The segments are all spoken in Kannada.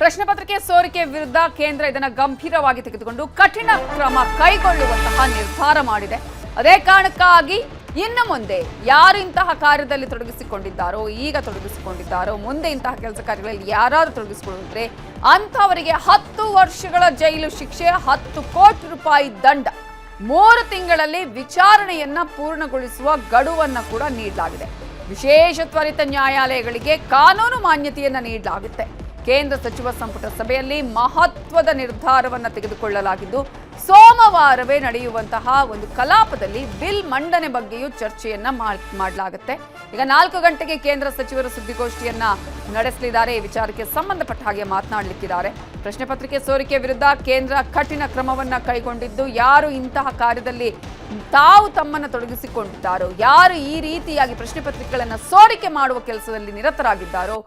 ಪ್ರಶ್ನೆ ಪತ್ರಿಕೆ ಸೋರಿಕೆ ವಿರುದ್ಧ ಕೇಂದ್ರ ಇದನ್ನು ಗಂಭೀರವಾಗಿ ತೆಗೆದುಕೊಂಡು ಕಠಿಣ ಕ್ರಮ ಕೈಗೊಳ್ಳುವಂತಹ ನಿರ್ಧಾರ ಮಾಡಿದೆ. ಅದೇ ಕಾರಣಕ್ಕಾಗಿ ಇನ್ನು ಮುಂದೆ ಯಾರು ಇಂತಹ ಕಾರ್ಯದಲ್ಲಿ ತೊಡಗಿಸಿಕೊಂಡಿದ್ದಾರೋ, ಈಗ ತೊಡಗಿಸಿಕೊಂಡಿದ್ದಾರೋ, ಮುಂದೆ ಇಂತಹ ಕೆಲಸ ಕಾರ್ಯಗಳಲ್ಲಿ ಯಾರಾದರೂ ತೊಡಗಿಸಿಕೊಂಡಿದ್ರೆ ಅಂಥವರಿಗೆ 10 ವರ್ಷಗಳ ಜೈಲು ಶಿಕ್ಷೆ, 10 ಕೋಟಿ ರೂಪಾಯಿ ದಂಡ, 3 ತಿಂಗಳಲ್ಲಿ ವಿಚಾರಣೆಯನ್ನ ಪೂರ್ಣಗೊಳಿಸುವ ಗಡುವನ್ನು ಕೂಡ ನೀಡಲಾಗಿದೆ. ವಿಶೇಷ ತ್ವರಿತ ನ್ಯಾಯಾಲಯಗಳಿಗೆ ಕಾನೂನು ಮಾನ್ಯತೆಯನ್ನ ನೀಡಲಾಗುತ್ತೆ. ಕೇಂದ್ರ ಸಚಿವ ಸಂಪುಟ ಸಭೆಯಲ್ಲಿ ಮಹತ್ವದ ನಿರ್ಧಾರವನ್ನು ತೆಗೆದುಕೊಳ್ಳಲಾಗಿದ್ದು, ಸೋಮವಾರವೇ ನಡೆಯುವಂತಹ ಒಂದು ಕಲಾಪದಲ್ಲಿ ಬಿಲ್ ಮಂಡನೆ ಬಗ್ಗೆಯೂ ಚರ್ಚೆಯನ್ನ ಮಾಡಲಾಗುತ್ತೆ. ಈಗ 4 ಗಂಟೆಗೆ ಕೇಂದ್ರ ಸಚಿವರು ಸುದ್ದಿಗೋಷ್ಠಿಯನ್ನ ನಡೆಸಲಿದ್ದಾರೆ. ಈ ವಿಚಾರಕ್ಕೆ ಸಂಬಂಧಪಟ್ಟ ಹಾಗೆ ಮಾತನಾಡಲಿಕ್ಕಿದ್ದಾರೆ. ಪ್ರಶ್ನೆ ಪತ್ರಿಕೆ ಸೋರಿಕೆ ವಿರುದ್ಧ ಕೇಂದ್ರ ಕಠಿಣ ಕ್ರಮವನ್ನ ಕೈಗೊಂಡಿದ್ದು, ಯಾರು ಇಂತಹ ಕಾರ್ಯದಲ್ಲಿ ತಾವು ತಮ್ಮನ್ನು ತೊಡಗಿಸಿಕೊಂಡಿದ್ದಾರೋ, ಯಾರು ಈ ರೀತಿಯಾಗಿ ಪ್ರಶ್ನೆ ಪತ್ರಿಕೆಗಳನ್ನು ಸೋರಿಕೆ ಮಾಡುವ ಕೆಲಸದಲ್ಲಿ ನಿರತರಾಗಿದ್ದಾರೋ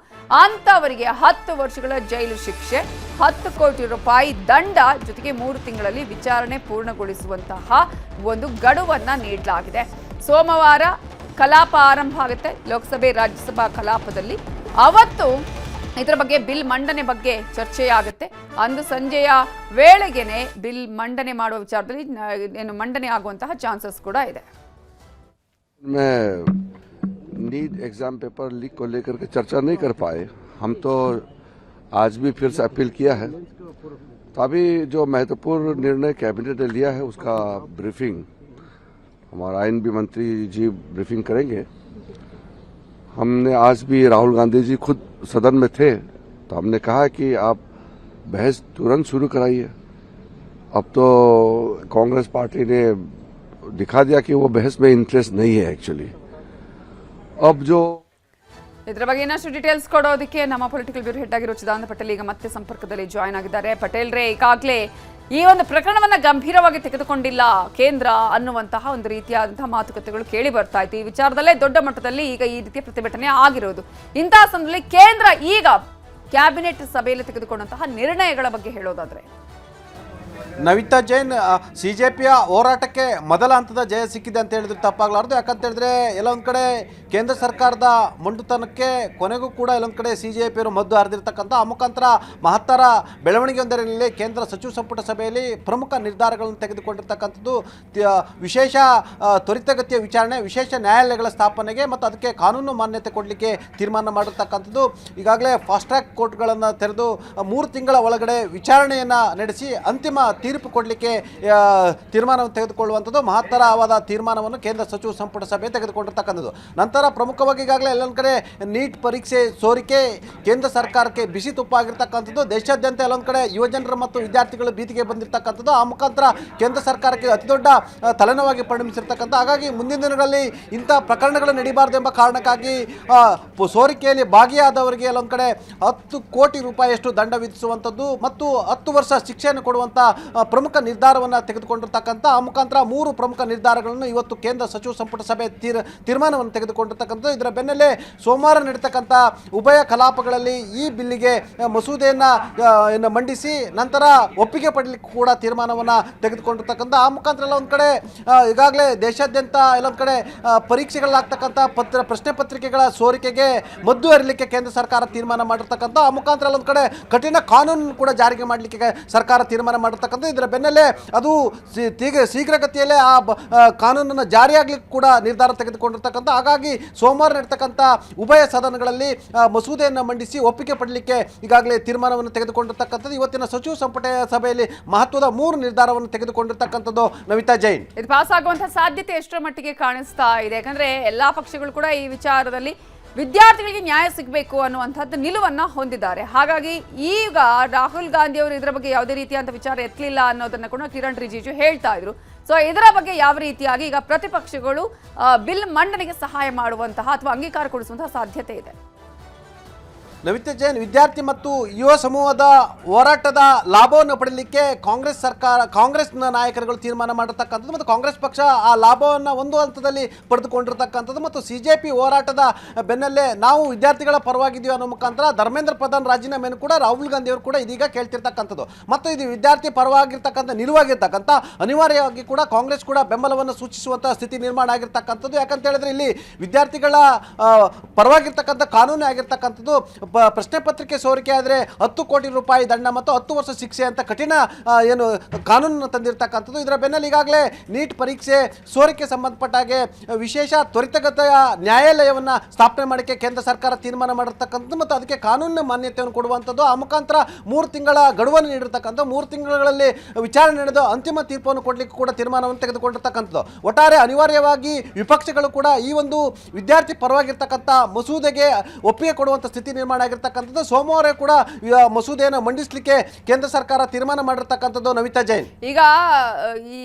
ಅಂತವರಿಗೆ 10 ವರ್ಷಗಳ ಜೈಲು ಶಿಕ್ಷೆ, 10 ಕೋಟಿ ರೂಪಾಯಿ ದಂಡ, ಜೊತೆಗೆ 3 ತಿಂಗಳಲ್ಲಿ ವಿಚಾರಣೆ ಪೂರ್ಣಗೊಳಿಸುವಂತಹ ಒಂದು ಗಡುವನ್ನ ನೀಡಲಾಗಿದೆ. ಸೋಮವಾರ ಕಲಾಪ ಆರಂಭ ಆಗುತ್ತೆ. ಲೋಕಸಭೆ ರಾಜ್ಯಸಭಾ ಕಲಾಪದಲ್ಲಿ ಅವತ್ತು ಇದರ ಬಗ್ಗೆ ಬಿಲ್ ಮಂಡನೆ ಬಗ್ಗೆ ಚರ್ಚೆಯಾಗುತ್ತೆ. ಅಂದು ಸಂಜೆಯ ವೇಳೆಗೆನೆ ಬಿಲ್ ಮಂಡನೆ ಮಾಡುವ ವಿಚಾರದಲ್ಲಿ ಏನು ಮಂಡನೆ ಆಗುವಂತಹ ಚಾನ್ಸಸ್ ಕೂಡ ಇದೆ. नीट एग्जाम पेपर लीक को लेकर के चर्चा नहीं कर पाए। हम तो आज भी फिर से अपील किया है। तो अभी जो महत्वपूर्ण निर्णय कैबिनेट ने लिया है उसका ब्रीफिंग हमारा आईन भी मंत्री जी ब्रीफिंग करेंगे। हमने आज भी राहुल गांधी जी खुद सदन में थे, तो हमने कहा कि आप बहस तुरंत शुरू कराइए। अब तो कांग्रेस पार्टी ने दिखा दिया कि वो बहस में इंटरेस्ट नहीं है एक्चुअली। अब जो ಇದರ ಬಗ್ಗೆ ಇನ್ನಷ್ಟು ಡೀಟೇಲ್ಸ್ ಕೊಡೋದಕ್ಕೆ ನಮ್ಮ ಪೊಲಿಟಿಕಲ್ ಬ್ಯೂರೋ ಹೆಡ್ ಆಗಿರೋ ಚಿದಾನಂದ ಪಟೇಲ್ ಈಗ ಮತ್ತೆ ಸಂಪರ್ಕದಲ್ಲಿ ಜಾಯ್ನ್ ಆಗಿದ್ದಾರೆ. ಪಟೇಲ್ ರೇ, ಈಗಾಗಲೇ ಈ ಒಂದು ಪ್ರಕರಣವನ್ನ ಗಂಭೀರವಾಗಿ ತೆಗೆದುಕೊಂಡಿಲ್ಲ ಕೇಂದ್ರ ಅನ್ನುವಂತಹ ಒಂದು ರೀತಿಯಾದಂತಹ ಮಾತುಕತೆಗಳು ಕೇಳಿ ಬರ್ತಾ ಇತ್ತು. ಈ ವಿಚಾರದಲ್ಲೇ ದೊಡ್ಡ ಮಟ್ಟದಲ್ಲಿ ಈಗ ಈ ರೀತಿಯ ಪ್ರತಿಭಟನೆ ಆಗಿರೋದು. ಇಂತಹ ಸಂದರ್ಭದಲ್ಲಿ ಕೇಂದ್ರ ಈಗ ಕ್ಯಾಬಿನೆಟ್ ಸಭೆಯಲ್ಲಿ ತೆಗೆದುಕೊಂಡಂತಹ ನಿರ್ಣಯಗಳ ಬಗ್ಗೆ ಹೇಳೋದಾದ್ರೆ, ನವಿತಾ ಜೈನ್, ಸಿಜೆಪಿಯ ಹೋರಾಟಕ್ಕೆ ಮೊದಲ ಹಂತದ ಜಯ ಸಿಕ್ಕಿದೆ ಅಂತ ಹೇಳಿದ್ರೆ ತಪ್ಪಾಗಲಾರ್ದು. ಯಾಕಂತ ಹೇಳಿದ್ರೆ ಎಲ್ಲೊಂದು ಕಡೆ ಕೇಂದ್ರ ಸರ್ಕಾರದ ಮೊಂಡುತನಕ್ಕೆ ಕೊನೆಗೂ ಕೂಡ ಎಲ್ಲೊಂದು ಕಡೆ ಸಿಜೆಪಿಯವರು ಮದ್ದು ಹರಿದಿರ್ತಕ್ಕಂಥ ಆ ಮುಖಾಂತರ ಮಹತ್ತರ ಬೆಳವಣಿಗೆಯೊಂದರಲ್ಲಿ ಕೇಂದ್ರ ಸಚಿವ ಸಂಪುಟ ಸಭೆಯಲ್ಲಿ ಪ್ರಮುಖ ನಿರ್ಧಾರಗಳನ್ನು ತೆಗೆದುಕೊಂಡಿರ್ತಕ್ಕಂಥದ್ದು. ವಿಶೇಷ ತ್ವರಿತಗತಿಯ ವಿಚಾರಣೆ, ವಿಶೇಷ ನ್ಯಾಯಾಲಯಗಳ ಸ್ಥಾಪನೆಗೆ ಮತ್ತು ಅದಕ್ಕೆ ಕಾನೂನು ಮಾನ್ಯತೆ ಕೊಡಲಿಕ್ಕೆ ತೀರ್ಮಾನ ಮಾಡಿರ್ತಕ್ಕಂಥದ್ದು. ಈಗಾಗಲೇ ಫಾಸ್ಟ್ ಟ್ರ್ಯಾಕ್ ಕೋರ್ಟ್ಗಳನ್ನು ತೆರೆದು 3 ತಿಂಗಳ ಒಳಗಡೆ ವಿಚಾರಣೆಯನ್ನು ನಡೆಸಿ ಅಂತಿಮ ತೀರ್ಪು ಕೊಡಲಿಕ್ಕೆ ತೀರ್ಮಾನವನ್ನು ತೆಗೆದುಕೊಳ್ಳುವಂಥದ್ದು ಮಹತ್ತರವಾದ ತೀರ್ಮಾನವನ್ನು ಕೇಂದ್ರ ಸಚಿವ ಸಂಪುಟ ಸಭೆ ತೆಗೆದುಕೊಂಡಿರ್ತಕ್ಕಂಥದ್ದು. ನಂತರ ಪ್ರಮುಖವಾಗಿ ಈಗಾಗಲೇ ಎಲ್ಲೊಂದು ಕಡೆ ನೀಟ್ ಪರೀಕ್ಷೆ ಸೋರಿಕೆ ಕೇಂದ್ರ ಸರ್ಕಾರಕ್ಕೆ ಬಿಸಿ ತುಪ್ಪ ಆಗಿರ್ತಕ್ಕಂಥದ್ದು. ದೇಶಾದ್ಯಂತ ಎಲ್ಲೊಂದು ಕಡೆ ಯುವಜನರು ಮತ್ತು ವಿದ್ಯಾರ್ಥಿಗಳು ಬೀದಿಗೆ ಬಂದಿರತಕ್ಕಂಥದ್ದು. ಆ ಮುಖಾಂತರ ಕೇಂದ್ರ ಸರ್ಕಾರಕ್ಕೆ ಅತಿ ದೊಡ್ಡ ತಲೆನೋವಾಗಿ ಪರಿಣಮಿಸಿರ್ತಕ್ಕಂಥ. ಹಾಗಾಗಿ ಮುಂದಿನ ದಿನಗಳಲ್ಲಿ ಇಂಥ ಪ್ರಕರಣಗಳು ನಡೀಬಾರದು ಎಂಬ ಕಾರಣಕ್ಕಾಗಿ ಸೋರಿಕೆಯಲ್ಲಿ ಭಾಗಿಯಾದವರಿಗೆ ಎಲ್ಲೊಂದು ಕಡೆ 10 ಕೋಟಿ ರೂಪಾಯಿಯಷ್ಟು ದಂಡ ವಿಧಿಸುವಂಥದ್ದು ಮತ್ತು 10 ವರ್ಷ ಶಿಕ್ಷೆಯನ್ನು ಕೊಡುವಂಥ ಪ್ರಮುಖ ನಿರ್ಧಾರವನ್ನು ತೆಗೆದುಕೊಂಡಿರ್ತಕ್ಕಂಥ. ಆ ಮುಖಾಂತರ 3 ಪ್ರಮುಖ ನಿರ್ಧಾರಗಳನ್ನು ಇವತ್ತು ಕೇಂದ್ರ ಸಚಿವ ಸಂಪುಟ ಸಭೆ ತೀರ್ಮಾನವನ್ನು ತೆಗೆದುಕೊಂಡಿರ್ತಕ್ಕಂಥ. ಇದರ ಬೆನ್ನಲ್ಲೇ ಸೋಮವಾರ ನಡೆತಕ್ಕಂಥ ಉಭಯ ಕಲಾಪಗಳಲ್ಲಿ ಈ ಬಿಲ್ಲಿಗೆ ಮಸೂದೆಯನ್ನು ಮಂಡಿಸಿ ನಂತರ ಒಪ್ಪಿಗೆ ಪಡಲಿಕ್ಕೆ ಕೂಡ ತೀರ್ಮಾನವನ್ನು ತೆಗೆದುಕೊಂಡಿರ್ತಕ್ಕಂಥ. ಆ ಮುಖಾಂತರ ಎಲ್ಲ ಒಂದು ಕಡೆ ಈಗಾಗಲೇ ದೇಶಾದ್ಯಂತ ಎಲ್ಲೊಂದು ಕಡೆ ಪರೀಕ್ಷೆಗಳಾಗ್ತಕ್ಕಂಥ ಪ್ರಶ್ನೆ ಪತ್ರಿಕೆಗಳ ಸೋರಿಕೆಗೆ ಮದ್ದು ಹರಿಲಿಕ್ಕೆ ಕೇಂದ್ರ ಸರ್ಕಾರ ತೀರ್ಮಾನ ಮಾಡಿರ್ತಕ್ಕಂಥ. ಆ ಮುಖಾಂತರ ಎಲ್ಲೊಂದು ಕಡೆ ಕಠಿಣ ಕಾನೂನು ಕೂಡ ಜಾರಿಗೆ ಮಾಡಲಿಕ್ಕೆ ಸರ್ಕಾರ ತೀರ್ಮಾನ ಮಾಡಿರ್ತಕ್ಕಂಥ. ಇದರ ಬೆನ್ನಲ್ಲೇ ಅದು ಶೀಘ್ರಗತಿಯಲ್ಲೇ ಆ ಕಾನೂನನ್ನು ಜಾರಿಯಾಗಲಿಕ್ಕೆ ಕೂಡ ನಿರ್ಧಾರ ತೆಗೆದುಕೊಂಡಿರ್ತಕ್ಕಂಥ. ಹಾಗಾಗಿ ಸೋಮವಾರ ನಡೆತಕ್ಕಂಥ ಉಭಯ ಸದನಗಳಲ್ಲಿ ಮಸೂದೆಯನ್ನು ಮಂಡಿಸಿ ಒಪ್ಪಿಗೆ ಪಡಲಿಕ್ಕೆ ಈಗಾಗಲೇ ತೀರ್ಮಾನವನ್ನು ತೆಗೆದುಕೊಂಡಿರ್ತಕ್ಕಂಥದ್ದು. ಇವತ್ತಿನ ಸಚಿವ ಸಂಪುಟ ಸಭೆಯಲ್ಲಿ ಮಹತ್ವದ 3 ನಿರ್ಧಾರವನ್ನು ತೆಗೆದುಕೊಂಡಿರ್ತಕ್ಕಂಥದ್ದು. ನವಿತಾ ಜೈನ್, ಇದು ಪಾಸ್ ಆಗುವಂತಹ ಸಾಧ್ಯತೆ ಎಷ್ಟರ ಮಟ್ಟಿಗೆ ಕಾಣಿಸ್ತಾ ಇದೆ? ಯಾಕಂದ್ರೆ ಎಲ್ಲಾ ಪಕ್ಷಗಳು ಕೂಡ ಈ ವಿಚಾರದಲ್ಲಿ ವಿದ್ಯಾರ್ಥಿಗಳಿಗೆ ನ್ಯಾಯ ಸಿಗಬೇಕು ಅನ್ನುವಂಥದ್ದು ನಿಲುವನ್ನ ಹೊಂದಿದ್ದಾರೆ. ಹಾಗಾಗಿ ಈಗ ರಾಹುಲ್ ಗಾಂಧಿ ಅವರು ಇದರ ಬಗ್ಗೆ ಯಾವುದೇ ರೀತಿಯಾದ ವಿಚಾರ ಎತ್ತಲಿಲ್ಲ ಅನ್ನೋದನ್ನ ಕೂಡ ಕಿರಣ್ ರಿಜಿಜು ಹೇಳ್ತಾ ಇದ್ರು. ಸೊ ಇದರ ಬಗ್ಗೆ ಯಾವ ರೀತಿಯಾಗಿ ಈಗ ಪ್ರತಿಪಕ್ಷಗಳು ಬಿಲ್ ಮಂಡನೆಗೆ ಸಹಾಯ ಮಾಡುವಂತಹ ಅಥವಾ ಅಂಗೀಕಾರ ಕೊಡಿಸುವಂತಹ ಸಾಧ್ಯತೆ ಇದೆ? ನವಿತಾ ಜೈನ್, ವಿದ್ಯಾರ್ಥಿ ಮತ್ತು ಯುವ ಸಮೂಹದ ಹೋರಾಟದ ಲಾಭವನ್ನು ಪಡೆಯಲಿಕ್ಕೆ ಕಾಂಗ್ರೆಸ್ನ ನಾಯಕರುಗಳು ತೀರ್ಮಾನ ಮಾಡಿರ್ತಕ್ಕಂಥದ್ದು ಮತ್ತು ಕಾಂಗ್ರೆಸ್ ಪಕ್ಷ ಆ ಲಾಭವನ್ನು ಒಂದು ಹಂತದಲ್ಲಿ ಪಡೆದುಕೊಂಡಿರ್ತಕ್ಕಂಥದ್ದು ಮತ್ತು ಸಿಜೆಪಿ ಹೋರಾಟದ ಬೆನ್ನಲ್ಲೇ ನಾವು ವಿದ್ಯಾರ್ಥಿಗಳ ಪರವಾಗಿದ್ದೀವಿ ಅನ್ನೋ ಮುಖಾಂತರ ಧರ್ಮೇಂದ್ರ ಪ್ರಧಾನ್ ರಾಜೀನಾಮೆಯನ್ನು ಕೂಡ ರಾಹುಲ್ ಗಾಂಧಿ ಅವರು ಕೂಡ ಇದೀಗ ಕೇಳ್ತಿರ್ತಕ್ಕಂಥದ್ದು. ಮತ್ತು ಇದು ವಿದ್ಯಾರ್ಥಿ ಪರವಾಗಿರ್ತಕ್ಕಂಥ ನಿಲುವಾಗಿರ್ತಕ್ಕಂಥ ಅನಿವಾರ್ಯವಾಗಿ ಕೂಡ ಕಾಂಗ್ರೆಸ್ ಕೂಡ ಬೆಂಬಲವನ್ನು ಸೂಚಿಸುವಂಥ ಸ್ಥಿತಿ ನಿರ್ಮಾಣ ಆಗಿರ್ತಕ್ಕಂಥದ್ದು. ಯಾಕಂತ ಹೇಳಿದ್ರೆ ಇಲ್ಲಿ ವಿದ್ಯಾರ್ಥಿಗಳ ಪರವಾಗಿರ್ತಕ್ಕಂಥ ಕಾನೂನು ಆಗಿರ್ತಕ್ಕಂಥದ್ದು ಪ್ರಶ್ನೆ ಪತ್ರಿಕೆ ಸೋರಿಕೆ ಆದರೆ 10 ಕೋಟಿ ರೂಪಾಯಿ ದಂಡ ಮತ್ತು 10 ವರ್ಷ ಶಿಕ್ಷೆ ಅಂತ ಕಠಿಣ ಏನು ಕಾನೂನನ್ನು ತಂದಿರತಕ್ಕಂಥದ್ದು. ಇದರ ಬೆನ್ನಲ್ಲಿ ಈಗಾಗಲೇ ನೀಟ್ ಪರೀಕ್ಷೆ ಸೋರಿಕೆ ಸಂಬಂಧಪಟ್ಟ ಹಾಗೆ ವಿಶೇಷ ತ್ವರಿತಗತಿಯ ನ್ಯಾಯಾಲಯವನ್ನು ಸ್ಥಾಪನೆ ಮಾಡೋಕ್ಕೆ ಕೇಂದ್ರ ಸರ್ಕಾರ ತೀರ್ಮಾನ ಮಾಡಿರ್ತಕ್ಕಂಥದ್ದು ಮತ್ತು ಅದಕ್ಕೆ ಕಾನೂನಿನ ಮಾನ್ಯತೆಯನ್ನು ಕೊಡುವಂಥದ್ದು. ಆ ಮುಖಾಂತರ 3 ತಿಂಗಳ ಗಡುವನ್ನು ನೀಡಿರ್ತಕ್ಕಂಥ 3 ತಿಂಗಳಲ್ಲಿ ವಿಚಾರಣೆ ನಡೆದು ಅಂತಿಮ ತೀರ್ಪನ್ನು ಕೊಡಲಿಕ್ಕೆ ಕೂಡ ತೀರ್ಮಾನವನ್ನು ತೆಗೆದುಕೊಂಡಿರ್ತಕ್ಕಂಥದ್ದು. ಒಟ್ಟಾರೆ ಅನಿವಾರ್ಯವಾಗಿ ವಿಪಕ್ಷಗಳು ಕೂಡ ಈ ಒಂದು ವಿದ್ಯಾರ್ಥಿ ಪರವಾಗಿರ್ತಕ್ಕಂಥ ಮಸೂದೆಗೆ ಒಪ್ಪಿಗೆ ಕೊಡುವಂಥ ಸ್ಥಿತಿ ನಿರ್ಮಾಣ ಆಗಿರ್ತಕ್ಕಂಥದ್ದು. ಸೋಮವಾರ ಕೂಡ ಮಸೂದೆಯನ್ನು ಮಂಡಿಸಲಿಕ್ಕೆ ಕೇಂದ್ರ ಸರ್ಕಾರ ತೀರ್ಮಾನ ಮಾಡಿರ್ತಕ್ಕಂಥದ್ದು. ನವಿತಾ ಜೈನ್, ಈಗ ಈ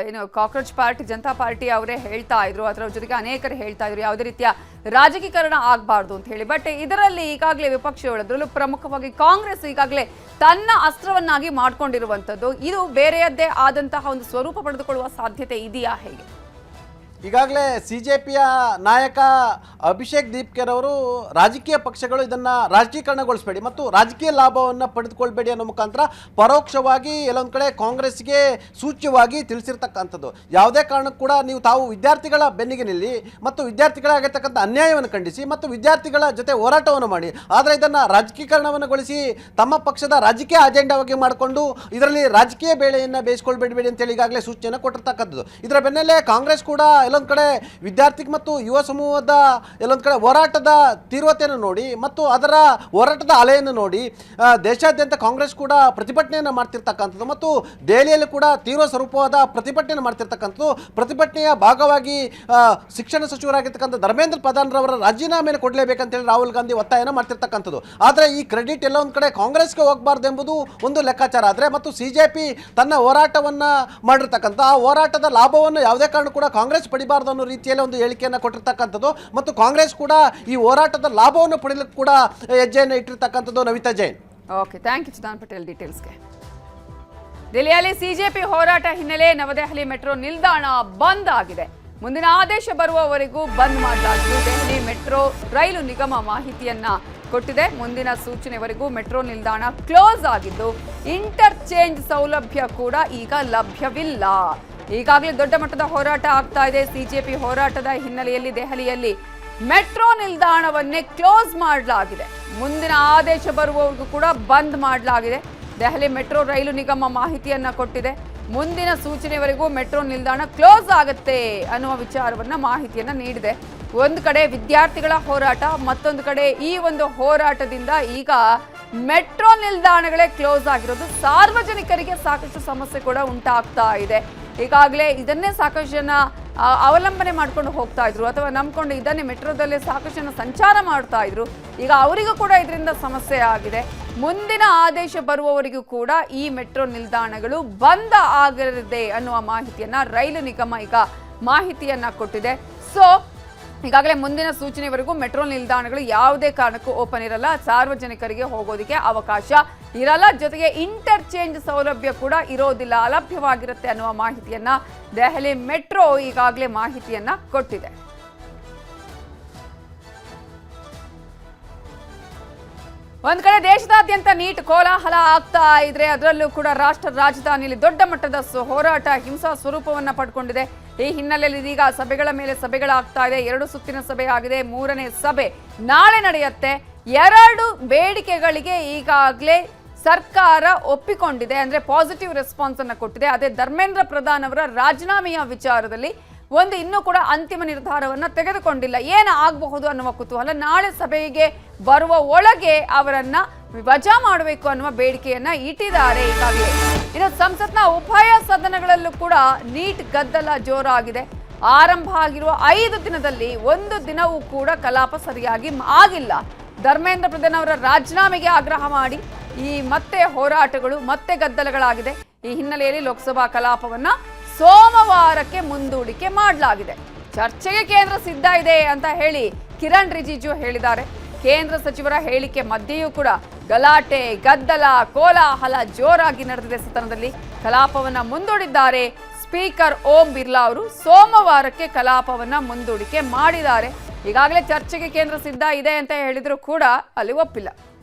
ಏನು ಕಾಕ್ರೋಚ್ ಪಾರ್ಟಿ ಜನತಾ ಪಾರ್ಟಿ ಅವರೇ ಹೇಳ್ತಾ ಇದ್ರು, ಅದರ ಜೊತೆಗೆ ಅನೇಕರು ಹೇಳ್ತಾ ಇದ್ರು ಯಾವುದೇ ರೀತಿಯ ರಾಜಕೀಕರಣ ಆಗಬಾರ್ದು ಅಂತ ಹೇಳಿ. ಬಟ್ ಇದರಲ್ಲಿ ಈಗಾಗಲೇ ವಿಪಕ್ಷಗಳು, ಅದರಲ್ಲೂ ಪ್ರಮುಖವಾಗಿ ಕಾಂಗ್ರೆಸ್ ಈಗಾಗಲೇ ತನ್ನ ಅಸ್ತ್ರವನ್ನಾಗಿ ಮಾಡ್ಕೊಂಡಿರುವಂಥದ್ದು, ಇದು ಬೇರೆಯದ್ದೇ ಆದಂತಹ ಒಂದು ಸ್ವರೂಪ ಪಡೆದುಕೊಳ್ಳುವ ಸಾಧ್ಯತೆ ಇದೆಯಾ, ಹೇಗೆ? ಈಗಾಗಲೇ ಸಿಜೆಪಿಯ ನಾಯಕ ಅಭಿಷೇಕ್ ದೀಪ್ಕರ್ ಅವರು ರಾಜಕೀಯ ಪಕ್ಷಗಳು ಇದನ್ನು ರಾಜಕೀಕರಣಗೊಳಿಸಬೇಡಿ ಮತ್ತು ರಾಜಕೀಯ ಲಾಭವನ್ನು ಪಡೆದುಕೊಳ್ಬೇಡಿ ಅನ್ನೋ ಮುಖಾಂತರ ಪರೋಕ್ಷವಾಗಿ ಎಲ್ಲೊಂದು ಕಡೆ ಕಾಂಗ್ರೆಸ್ಗೆ ಸೂಚ್ಯವಾಗಿ ತಿಳಿಸಿರ್ತಕ್ಕಂಥದ್ದು. ಯಾವುದೇ ಕಾರಣಕ್ಕೂ ಕೂಡ ನೀವು ತಾವು ವಿದ್ಯಾರ್ಥಿಗಳ ಬೆನ್ನಿಗೆ ನಿಲ್ಲಿ ಮತ್ತು ವಿದ್ಯಾರ್ಥಿಗಳಾಗಿರ್ತಕ್ಕಂಥ ಅನ್ಯಾಯವನ್ನು ಖಂಡಿಸಿ ಮತ್ತು ವಿದ್ಯಾರ್ಥಿಗಳ ಜೊತೆ ಹೋರಾಟವನ್ನು ಮಾಡಿ, ಆದರೆ ಇದನ್ನು ರಾಜಕೀಕರಣವನ್ನುಗೊಳಿಸಿ ತಮ್ಮ ಪಕ್ಷದ ರಾಜಕೀಯ ಅಜೆಂಡಾವಾಗಿ ಮಾಡಿಕೊಂಡು ಇದರಲ್ಲಿ ರಾಜಕೀಯ ಬೇಳೆಯನ್ನು ಬೇಯಿಸ್ಕೊಳ್ಬೇಡಬೇಡಿ ಅಂತೇಳಿ ಈಗಾಗಲೇ ಸೂಚನೆಯನ್ನು ಕೊಟ್ಟಿರ್ತಕ್ಕಂಥದ್ದು. ಇದರ ಬೆನ್ನಲ್ಲೇ ಕಾಂಗ್ರೆಸ್ ಕೂಡ ಎಲ್ಲೊಂದು ಕಡೆ ವಿದ್ಯಾರ್ಥಿ ಮತ್ತು ಯುವ ಸಮೂಹದ ಎಲ್ಲೊಂದು ಕಡೆ ಹೋರಾಟದ ತೀವ್ರತೆಯನ್ನು ನೋಡಿ ಮತ್ತು ಅದರ ಹೋರಾಟದ ಅಲೆಯನ್ನು ನೋಡಿ ದೇಶಾದ್ಯಂತ ಕಾಂಗ್ರೆಸ್ ಕೂಡ ಪ್ರತಿಭಟನೆಯನ್ನು ಮಾಡ್ತಿರ್ತಕ್ಕಂಥದ್ದು ಮತ್ತು ದೆಹಲಿಯಲ್ಲಿ ಕೂಡ ತೀವ್ರ ಸ್ವರೂಪವಾದ ಪ್ರತಿಭಟನೆಯನ್ನು ಮಾಡ್ತಿರ್ತಕ್ಕಂಥದ್ದು. ಪ್ರತಿಭಟನೆಯ ಭಾಗವಾಗಿ ಶಿಕ್ಷಣ ಸಚಿವರಾಗಿರ್ತಕ್ಕಂಥ ಧರ್ಮೇಂದ್ರ ಪ್ರಧಾನ್ರವರ ರಾಜೀನಾಮೆಯನ್ನು ಕೊಡಲೇಬೇಕಂತೇಳಿ ರಾಹುಲ್ ಗಾಂಧಿ ಒತ್ತಾಯನ ಮಾಡ್ತಿರ್ತಕ್ಕಂಥದ್ದು. ಆದರೆ ಈ ಕ್ರೆಡಿಟ್ ಎಲ್ಲ ಒಂದು ಕಡೆ ಕಾಂಗ್ರೆಸ್ಗೆ ಹೋಗಬಾರ್ದು ಎಂಬುದು ಒಂದು ಲೆಕ್ಕಾಚಾರ ಆದರೆ, ಮತ್ತು ಸಿಜೆಪಿ ತನ್ನ ಹೋರಾಟವನ್ನು ಮಾಡಿರ್ತಕ್ಕಂಥ ಆ ಹೋರಾಟದ ಲಾಭವನ್ನು ಯಾವುದೇ ಕಾರಣ ಕೂಡ ಕಾಂಗ್ರೆಸ್ ಪಡಿಬಾರ್ದು ಅನ್ನೋ ರೀತಿಯಲ್ಲಿ ಒಂದು ಹೇಳಿಕೆಯನ್ನು ಕೊಟ್ಟಿರ್ತಕ್ಕಂಥದ್ದು ಮತ್ತು ಕಾಂಗ್ರೆಸ್ ಕೂಡ ಈ ಹೋರಾಟದ ಲಾಭವನ್ನು ಪಡೆಯಲಿಕ್ಕೆ ಕೂಡ ಹೆಜ್ಜೆಯನ್ನು ಇಟ್ಟಿರ್ತಕ್ಕಂಥದ್ದು. Navita Jain, okay, thank you Chidan Patel ಡೀಟೇಲ್ಸ್ಗೆ. ದಿಲ್ಲಿಯಲ್ಲಿ ಸಿಜೆಪಿ ಹೋರಾಟ ಹಿನ್ನೆಲೆ ನವದೆಹಲಿ ಮೆಟ್ರೋ ನಿಲ್ದಾಣ ಬಂದ್ ಆಗಿದೆ. ಮುಂದಿನ ಆದೇಶ ಬರುವವರೆಗೂ ಬಂದ್ ಮಾಡಲಾಗಿದ್ದು ದೆಹಲಿ ಮೆಟ್ರೋ ರೈಲು ನಿಗಮ ಮಾಹಿತಿಯನ್ನ ಕೊಟ್ಟಿದೆ. ಮುಂದಿನ ಸೂಚನೆವರೆಗೂ ಮೆಟ್ರೋ ನಿಲ್ದಾಣ ಕ್ಲೋಸ್ ಆಗಿದ್ದು ಇಂಟರ್ಚೇಂಜ್ ಸೌಲಭ್ಯ ಕೂಡ ಈಗ ಲಭ್ಯವಿಲ್ಲ. ಈಗಾಗಲೇ ದೊಡ್ಡ ಮಟ್ಟದ ಹೋರಾಟ ಆಗ್ತಾ ಇದೆ. ಸಿಜೆಪಿ ಹೋರಾಟದ ಹಿನ್ನೆಲೆಯಲ್ಲಿ ದೆಹಲಿಯಲ್ಲಿ ಮೆಟ್ರೋ ನಿಲ್ದಾಣವನ್ನೇ ಕ್ಲೋಸ್ ಮಾಡಲಾಗಿದೆ. ಮುಂದಿನ ಆದೇಶ ಬರುವವರೆಗೂ ಕೂಡ ಬಂದ್ ಮಾಡಲಾಗಿದೆ. ದೆಹಲಿ ಮೆಟ್ರೋ ರೈಲು ನಿಗಮ ಮಾಹಿತಿಯನ್ನ ಕೊಟ್ಟಿದೆ. ಮುಂದಿನ ಸೂಚನೆವರೆಗೂ ಮೆಟ್ರೋ ನಿಲ್ದಾಣ ಕ್ಲೋಸ್ ಆಗುತ್ತೆ ಅನ್ನುವ ವಿಚಾರವನ್ನ ಮಾಹಿತಿಯನ್ನ ನೀಡಿದೆ. ಒಂದು ಕಡೆ ವಿದ್ಯಾರ್ಥಿಗಳ ಹೋರಾಟ, ಮತ್ತೊಂದು ಕಡೆ ಈ ಒಂದು ಹೋರಾಟದಿಂದ ಈಗ ಮೆಟ್ರೋ ನಿಲ್ದಾಣಗಳೇ ಕ್ಲೋಸ್ ಆಗಿರೋದು ಸಾರ್ವಜನಿಕರಿಗೆ ಸಾಕಷ್ಟು ಸಮಸ್ಯೆ ಕೂಡ ಉಂಟಾಗ್ತಾ ಇದೆ. ಈಗಾಗಲೇ ಇದನ್ನೇ ಸಾಕಷ್ಟು ಜನ ಅವಲಂಬನೆ ಮಾಡ್ಕೊಂಡು ಹೋಗ್ತಾ ಇದ್ರು ಅಥವಾ ನಂಬ್ಕೊಂಡು ಇದನ್ನೇ ಮೆಟ್ರೋದಲ್ಲೇ ಸಾಕಷ್ಟು ಜನ ಸಂಚಾರ ಮಾಡ್ತಾ ಇದ್ರು. ಈಗ ಅವರಿಗೂ ಕೂಡ ಇದರಿಂದ ಸಮಸ್ಯೆ ಆಗಿದೆ. ಮುಂದಿನ ಆದೇಶ ಬರುವವರೆಗೂ ಕೂಡ ಈ ಮೆಟ್ರೋ ನಿಲ್ದಾಣಗಳು ಬಂದ್ ಆಗಲಿದೆ ಅನ್ನುವ ಮಾಹಿತಿಯನ್ನ ರೈಲು ನಿಗಮ ಈಗ ಮಾಹಿತಿಯನ್ನ ಕೊಟ್ಟಿದೆ. ಸೊ ಈಗಾಗಲೇ ಮುಂದಿನ ಸೂಚನೆವರೆಗೂ ಮೆಟ್ರೋ ನಿಲ್ದಾಣಗಳು ಯಾವುದೇ ಕಾರಣಕ್ಕೂ ಓಪನ್ ಇರಲ್ಲ, ಸಾರ್ವಜನಿಕರಿಗೆ ಹೋಗೋದಕ್ಕೆ ಅವಕಾಶ ಇರಲ್ಲ, ಜೊತೆಗೆ ಇಂಟರ್ಚೇಂಜ್ ಸೌಲಭ್ಯ ಕೂಡ ಇರೋದಿಲ್ಲ, ಅಲಭ್ಯವಾಗಿರುತ್ತೆ ಅನ್ನುವ ಮಾಹಿತಿಯನ್ನ ದೆಹಲಿ ಮೆಟ್ರೋ ಈಗಾಗಲೇ ಮಾಹಿತಿಯನ್ನ ಕೊಟ್ಟಿದೆ. ಒಂದ್ ಕಡೆ ದೇಶದಾದ್ಯಂತ ನೀಟ್ ಕೋಲಾಹಲ ಆಗ್ತಾ ಇದ್ರೆ, ಅದರಲ್ಲೂ ಕೂಡ ರಾಷ್ಟ್ರ ರಾಜಧಾನಿಯಲ್ಲಿ ದೊಡ್ಡ ಮಟ್ಟದ ಹೋರಾಟ ಹಿಂಸಾ ಸ್ವರೂಪವನ್ನ ಪಡ್ಕೊಂಡಿದೆ. ಈ ಹಿನ್ನೆಲೆಯಲ್ಲಿ ಇದೀಗ ಸಭೆಗಳ ಮೇಲೆ ಸಭೆಗಳಾಗ್ತಾ ಇದೆ. 2 ಸುತ್ತಿನ ಸಭೆ ಆಗಿದೆ, 3ನೇ ಸಭೆ ನಾಳೆ ನಡೆಯುತ್ತೆ. 2 ಬೇಡಿಕೆಗಳಿಗೆ ಈಗಾಗಲೇ ಸರ್ಕಾರ ಒಪ್ಪಿಕೊಂಡಿದೆ, ಅಂದ್ರೆ ಪಾಸಿಟಿವ್ ರೆಸ್ಪಾನ್ಸ್ ಅನ್ನ ಕೊಟ್ಟಿದೆ. ಅದೇ ಧರ್ಮೇಂದ್ರ ಪ್ರಧಾನ್ ಅವರ ರಾಜೀನಾಮೆಯ ವಿಚಾರದಲ್ಲಿ ಇನ್ನೂ ಕೂಡ ಅಂತಿಮ ನಿರ್ಧಾರವನ್ನ ತೆಗೆದುಕೊಂಡಿಲ್ಲ. ಏನು ಆಗಬಹುದು ಅನ್ನುವ ಕುತೂಹಲ. ನಾಳೆ ಸಭೆಗೆ ಬರುವ ಒಳಗೆ ಅವರನ್ನ ವಜಾ ಮಾಡಬೇಕು ಅನ್ನುವ ಬೇಡಿಕೆಯನ್ನ ಇಟ್ಟಿದ್ದಾರೆ ಈಗಾಗಲೇ. ಇನ್ನು ಸಂಸತ್ನ ಉಭಯ ಸದನಗಳಲ್ಲೂ ಕೂಡ ನೀಟ್ ಗದ್ದಲ ಜೋರಾಗಿದೆ. ಆರಂಭ ಆಗಿರುವ 5 ದಿನದಲ್ಲಿ 1 ದಿನವೂ ಕೂಡ ಕಲಾಪ ಸರಿಯಾಗಿ ಆಗಿಲ್ಲ. ಧರ್ಮೇಂದ್ರ ಪ್ರಧಾನ್ ಅವರ ರಾಜೀನಾಮೆಗೆ ಆಗ್ರಹ ಮಾಡಿ ಈ ಮತ್ತೆ ಹೋರಾಟಗಳು, ಮತ್ತೆ ಗದ್ದಲಗಳಾಗಿದೆ. ಈ ಹಿನ್ನೆಲೆಯಲ್ಲಿ ಲೋಕಸಭಾ ಕಲಾಪವನ್ನ ಸೋಮವಾರಕ್ಕೆ ಮುಂದೂಡಿಕೆ ಮಾಡಲಾಗಿದೆ. ಚರ್ಚೆಗೆ ಕೇಂದ್ರ ಸಿದ್ಧ ಇದೆ ಅಂತ ಹೇಳಿ ಕಿರಣ್ ರಿಜಿಜು ಹೇಳಿದ್ದಾರೆ. ಕೇಂದ್ರ ಸಚಿವರ ಹೇಳಿಕೆ ಮಧ್ಯೆಯೂ ಕೂಡ ಗಲಾಟೆ, ಗದ್ದಲ, ಕೋಲಾಹಲ ಜೋರಾಗಿ ನಡೆದಿದೆ. ಸದನದಲ್ಲಿ ಕಲಾಪವನ್ನ ಮುಂದೂಡಿದ್ದಾರೆ. ಸ್ಪೀಕರ್ ಓಂ ಬಿರ್ಲಾ ಅವರು ಸೋಮವಾರಕ್ಕೆ ಕಲಾಪವನ್ನ ಮುಂದೂಡಿಕೆ ಮಾಡಿದ್ದಾರೆ. ಈಗಾಗಲೇ ಚರ್ಚೆಗೆ ಕೇಂದ್ರ ಸಿದ್ಧ ಇದೆ ಅಂತ ಹೇಳಿದ್ರು ಕೂಡ ಅಲ್ಲಿ ಒಪ್ಪಿಲ್ಲ.